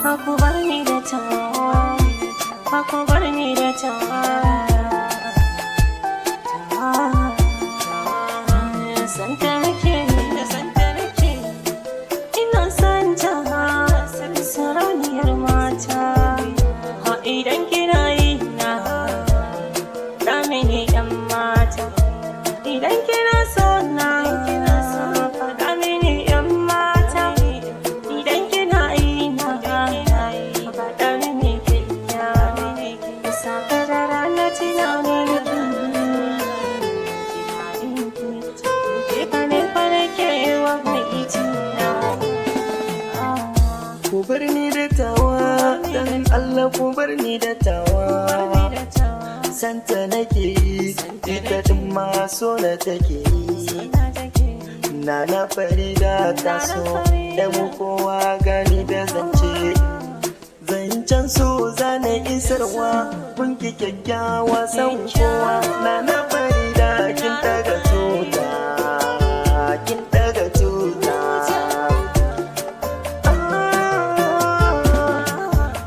Aku Barni da Tawa, aku Barni da Tawa, santa nake ina santa sarauniyar mata. Ha idan kina yi na dame ne yan mata, idan kina so na faɗa mini yan mata, idan kina yi na faɗa mini kyakkyawa. Safe da rana tunanin ki ne fa nake wa mai tina. Ku bar ni da Tawa, dan Allah ku bar ni da Tawa. Santa nake yi, ita din ma so na take yi. Nana Farida ta so, mu kowa gani da zance. Zancen so zana isarwa, kun ki kyakkyawa san kowa. Nana Farida kin daga tuta, kin daga tuta.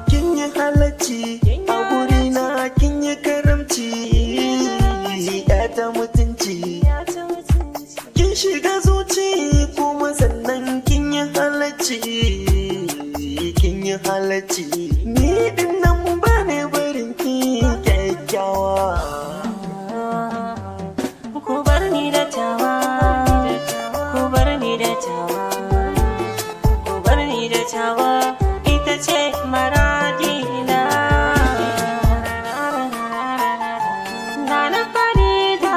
Kin yi halacci a gurina, kin yi karamci, ya ta mutunci. Kin shiga zuci kuma sannan kin yi halacci, kin yi halacci. Ni din nan ba ne barin ki kyakkyawa. Ku bar ni da Tawa, ku bar ni da Tawa, ku bar ni da Tawa, ita ce maradina. Nana Farida,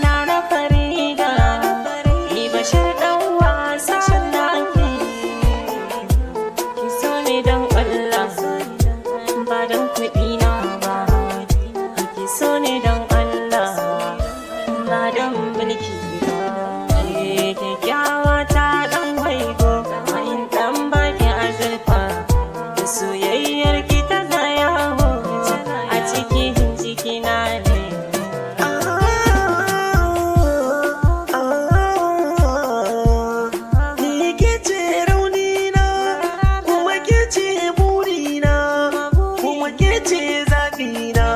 Nana Farida, ni Bashir ɗan wasa nake. Ki so ni don Allah, ba don kuɗi na ba. Ki so ni don Allah, ba don mulki ba. Kyakkyawa ta ɗan waigo, in ɗan baki azurfa. Da soyayyar ki ta yawo a cikin cikina ne. Ni ke ce raunina, kuma ke ce burina, kuma ke ce zaɓina.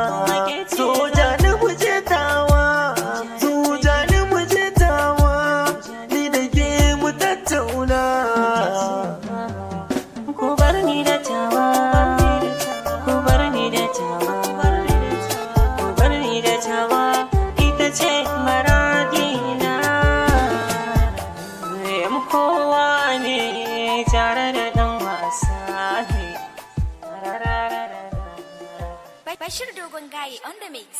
Soja ni muje Tawa, soja ni muje Tawa, ni da ke mu tattauna. Ku bar ni da Tawa, ku bar ni da Tawa, ku bar ni da Tawa, ita ce maradina. Yam kowa ne tare da ɗan wasa ne. Bashir Dogon Gaye on the mix.